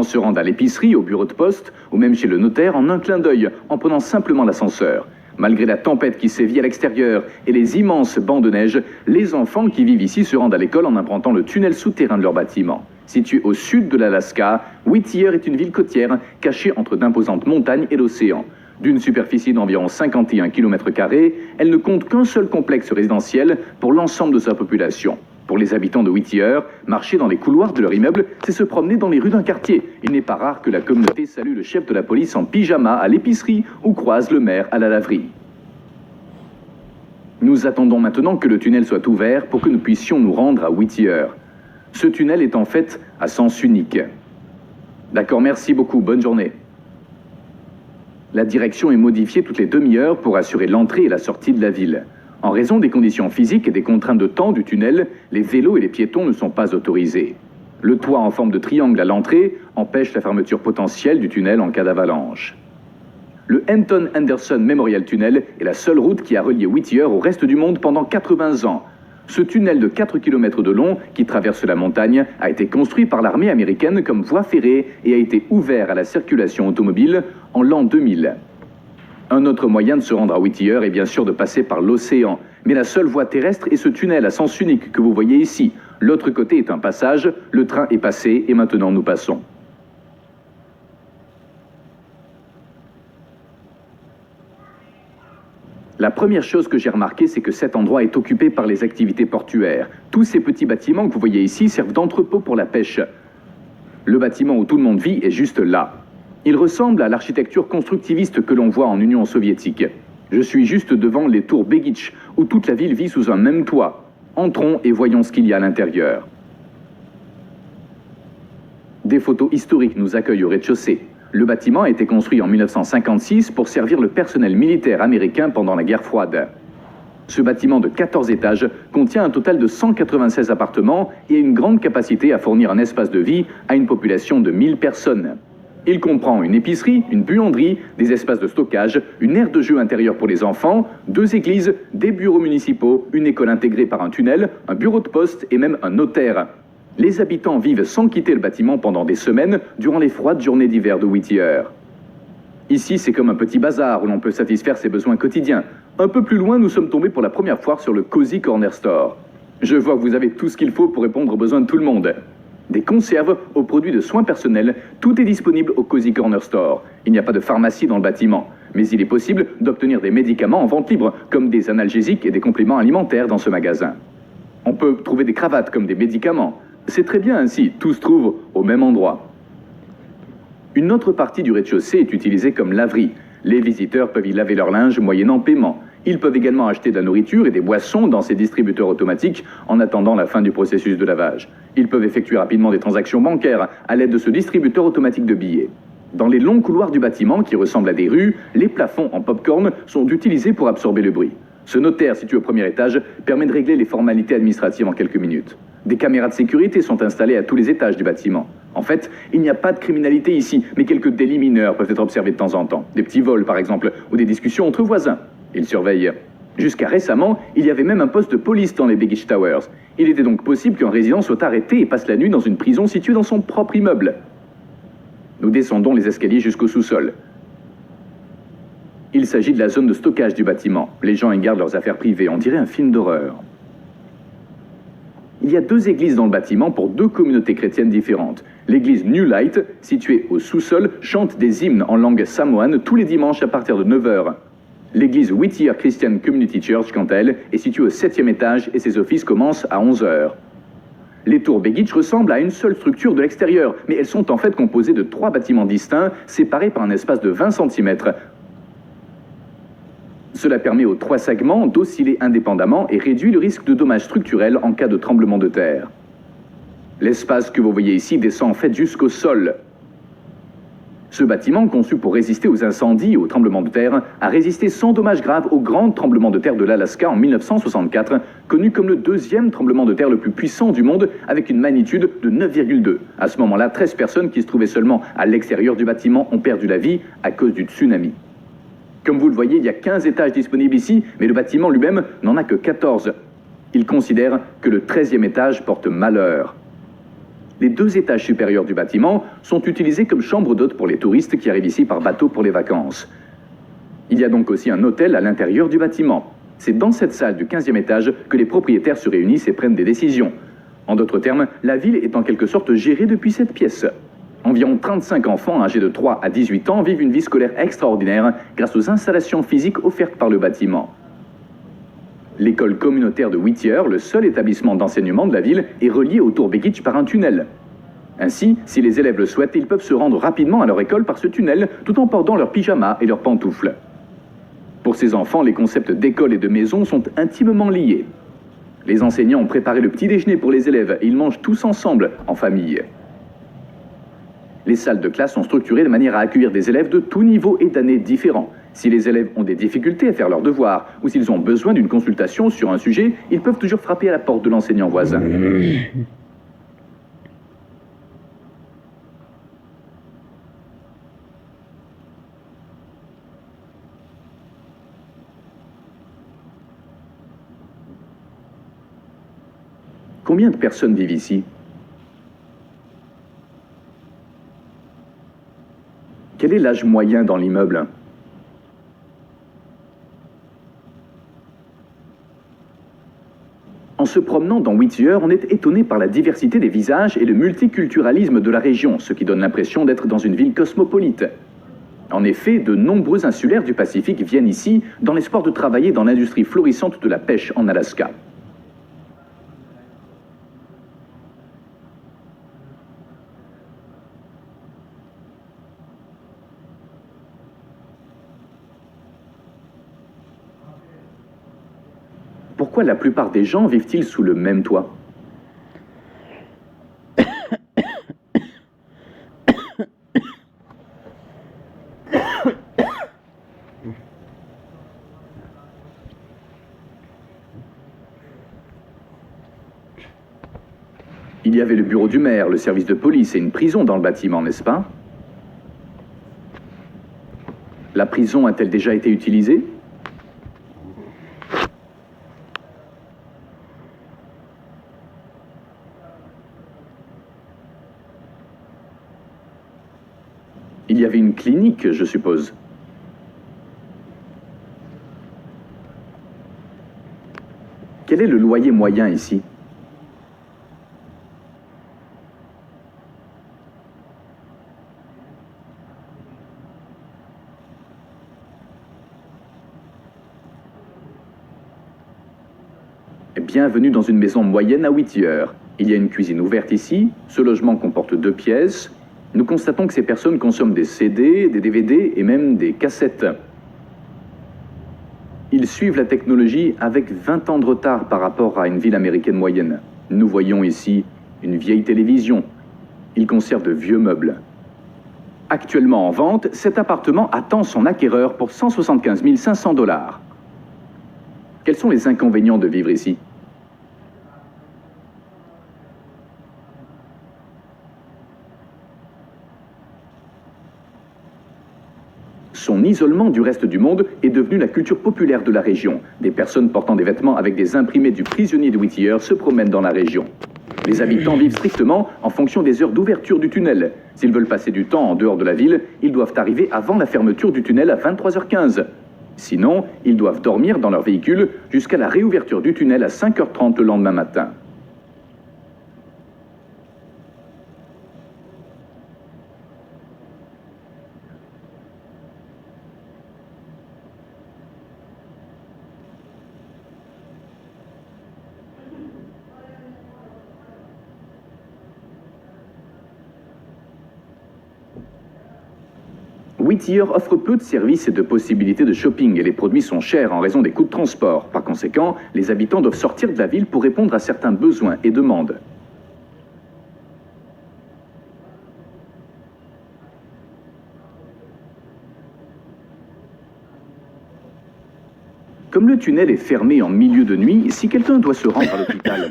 gens se rendent à l'épicerie, au bureau de poste ou même chez le notaire en un clin d'œil, en prenant simplement l'ascenseur. Malgré la tempête qui sévit à l'extérieur et les immenses bancs de neige, les enfants qui vivent ici se rendent à l'école en empruntant le tunnel souterrain de leur bâtiment. Située au sud de l'Alaska, Whittier est une ville côtière cachée entre d'imposantes montagnes et l'océan. D'une superficie d'environ 51 km², elle ne compte qu'un seul complexe résidentiel pour l'ensemble de sa population. Pour les habitants de Whittier, marcher dans les couloirs de leur immeuble, c'est se promener dans les rues d'un quartier. Il n'est pas rare que la communauté salue le chef de la police en pyjama à l'épicerie ou croise le maire à la laverie. Nous attendons maintenant que le tunnel soit ouvert pour que nous puissions nous rendre à Whittier. Ce tunnel est en fait à sens unique. D'accord, merci beaucoup, bonne journée. La direction est modifiée toutes les demi-heures pour assurer l'entrée et la sortie de la ville. En raison des conditions physiques et des contraintes de temps du tunnel, les vélos et les piétons ne sont pas autorisés. Le toit en forme de triangle à l'entrée empêche la fermeture potentielle du tunnel en cas d'avalanche. Le Anton Anderson Memorial Tunnel est la seule route qui a relié Whittier au reste du monde pendant 80 ans. Ce tunnel de 4 km de long qui traverse la montagne a été construit par l'armée américaine comme voie ferrée et a été ouvert à la circulation automobile en l'an 2000. Un autre moyen de se rendre à Whittier est bien sûr de passer par l'océan, mais la seule voie terrestre est ce tunnel à sens unique que vous voyez ici. L'autre côté est un passage, le train est passé et maintenant nous passons. La première chose que j'ai remarqué, c'est que cet endroit est occupé par les activités portuaires. Tous ces petits bâtiments que vous voyez ici servent d'entrepôt pour la pêche. Le bâtiment où tout le monde vit est juste là. Il ressemble à l'architecture constructiviste que l'on voit en Union soviétique. Je suis juste devant les tours Begitch, où toute la ville vit sous un même toit. Entrons et voyons ce qu'il y a à l'intérieur. Des photos historiques nous accueillent au rez-de-chaussée. Le bâtiment a été construit en 1956 pour servir le personnel militaire américain pendant la guerre froide. Ce bâtiment de 14 étages contient un total de 196 appartements et a une grande capacité à fournir un espace de vie à une population de 1000 personnes. Il comprend une épicerie, une buanderie, des espaces de stockage, une aire de jeu intérieure pour les enfants, 2 églises, des bureaux municipaux, une école intégrée par un tunnel, un bureau de poste et même un notaire. Les habitants vivent sans quitter le bâtiment pendant des semaines durant les froides journées d'hiver de Whittier. Ici, c'est comme un petit bazar où l'on peut satisfaire ses besoins quotidiens. Un peu plus loin, nous sommes tombés pour la première fois sur le Cozy Corner Store. Je vois que vous avez tout ce qu'il faut pour répondre aux besoins de tout le monde. Des conserves aux produits de soins personnels, tout est disponible au Cozy Corner Store. Il n'y a pas de pharmacie dans le bâtiment, mais il est possible d'obtenir des médicaments en vente libre, comme des analgésiques et des compléments alimentaires dans ce magasin. On peut trouver des cravates comme des médicaments. C'est très bien ainsi, tout se trouve au même endroit. Une autre partie du rez-de-chaussée est utilisée comme laverie. Les visiteurs peuvent y laver leur linge moyennant paiement. Ils peuvent également acheter de la nourriture et des boissons dans ces distributeurs automatiques en attendant la fin du processus de lavage. Ils peuvent effectuer rapidement des transactions bancaires à l'aide de ce distributeur automatique de billets. Dans les longs couloirs du bâtiment qui ressemblent à des rues, les plafonds en pop-corn sont utilisés pour absorber le bruit. Ce notaire situé au premier étage permet de régler les formalités administratives en quelques minutes. Des caméras de sécurité sont installées à tous les étages du bâtiment. En fait, il n'y a pas de criminalité ici, mais quelques délits mineurs peuvent être observés de temps en temps. Des petits vols, par exemple, ou des discussions entre voisins. Ils surveillent. Jusqu'à récemment, il y avait même un poste de police dans les Begitch Towers. Il était donc possible qu'un résident soit arrêté et passe la nuit dans une prison située dans son propre immeuble. Nous descendons les escaliers jusqu'au sous-sol. Il s'agit de la zone de stockage du bâtiment. Les gens y gardent leurs affaires privées, on dirait un film d'horreur. Il y a 2 églises dans le bâtiment pour 2 communautés chrétiennes différentes. L'église New Light, située au sous-sol, chante des hymnes en langue samoane tous les dimanches à partir de 9 h. L'église Whittier Christian Community Church, quant à elle, est située au 7e étage et ses offices commencent à 11 h. Les tours Begitch ressemblent à une seule structure de l'extérieur, mais elles sont en fait composées de 3 bâtiments distincts, séparés par un espace de 20 cm. Cela permet aux 3 segments d'osciller indépendamment et réduit le risque de dommages structurels en cas de tremblement de terre. L'espace que vous voyez ici descend en fait jusqu'au sol. Ce bâtiment, conçu pour résister aux incendies et aux tremblements de terre, a résisté sans dommages graves au grand tremblement de terre de l'Alaska en 1964, connu comme le 2e tremblement de terre le plus puissant du monde, avec une magnitude de 9,2. À ce moment-là, 13 personnes qui se trouvaient seulement à l'extérieur du bâtiment ont perdu la vie à cause du tsunami. Comme vous le voyez, il y a 15 étages disponibles ici, mais le bâtiment lui-même n'en a que 14. Il considère que le 13e étage porte malheur. les 2 étages supérieurs du bâtiment sont utilisés comme chambre d'hôtes pour les touristes qui arrivent ici par bateau pour les vacances. Il y a donc aussi un hôtel à l'intérieur du bâtiment. C'est dans cette salle du 15e étage que les propriétaires se réunissent et prennent des décisions. En d'autres termes, la ville est en quelque sorte gérée depuis cette pièce. Environ 35 enfants âgés de 3 à 18 ans vivent une vie scolaire extraordinaire grâce aux installations physiques offertes par le bâtiment. L'école communautaire de Whittier, le seul établissement d'enseignement de la ville, est reliée au Tour Begich par un tunnel. Ainsi, si les élèves le souhaitent, ils peuvent se rendre rapidement à leur école par ce tunnel, tout en portant leurs pyjamas et leurs pantoufles. Pour ces enfants, les concepts d'école et de maison sont intimement liés. Les enseignants ont préparé le petit déjeuner pour les élèves et ils mangent tous ensemble, en famille. Les salles de classe sont structurées de manière à accueillir des élèves de tout niveau et d'années différents. Si les élèves ont des difficultés à faire leurs devoirs ou s'ils ont besoin d'une consultation sur un sujet, ils peuvent toujours frapper à la porte de l'enseignant voisin. Combien de personnes vivent ici? Quel est l'âge moyen dans l'immeuble? En se promenant dans Whittier, on est étonné par la diversité des visages et le multiculturalisme de la région, ce qui donne l'impression d'être dans une ville cosmopolite. En effet, de nombreux insulaires du Pacifique viennent ici dans l'espoir de travailler dans l'industrie florissante de la pêche en Alaska. Pourquoi la plupart des gens vivent-ils sous le même toit? Il y avait le bureau du maire, le service de police et une prison dans le bâtiment, n'est-ce pas? La prison a-t-elle déjà été utilisée? Il y avait une clinique, je suppose. Quel est le loyer moyen ici? Bienvenue dans une maison moyenne à Whittier. Il y a une cuisine ouverte ici. Ce logement comporte 2 pièces. Nous constatons que ces personnes consomment des CD, des DVD et même des cassettes. Ils suivent la technologie avec 20 ans de retard par rapport à une ville américaine moyenne. Nous voyons ici une vieille télévision. Ils conservent de vieux meubles. Actuellement en vente, cet appartement attend son acquéreur pour 175 500 $. Quels sont les inconvénients de vivre ici? Son isolement du reste du monde est devenu la culture populaire de la région. Des personnes portant des vêtements avec des imprimés du prisonnier de Whittier se promènent dans la région. Les habitants vivent strictement en fonction des heures d'ouverture du tunnel. S'ils veulent passer du temps en dehors de la ville, ils doivent arriver avant la fermeture du tunnel à 23h15. Sinon, ils doivent dormir dans leur véhicule jusqu'à la réouverture du tunnel à 5h30 le lendemain matin. Whittier offre peu de services et de possibilités de shopping et les produits sont chers en raison des coûts de transport. Par conséquent, les habitants doivent sortir de la ville pour répondre à certains besoins et demandes. Comme le tunnel est fermé en milieu de nuit, si quelqu'un doit se rendre à l'hôpital,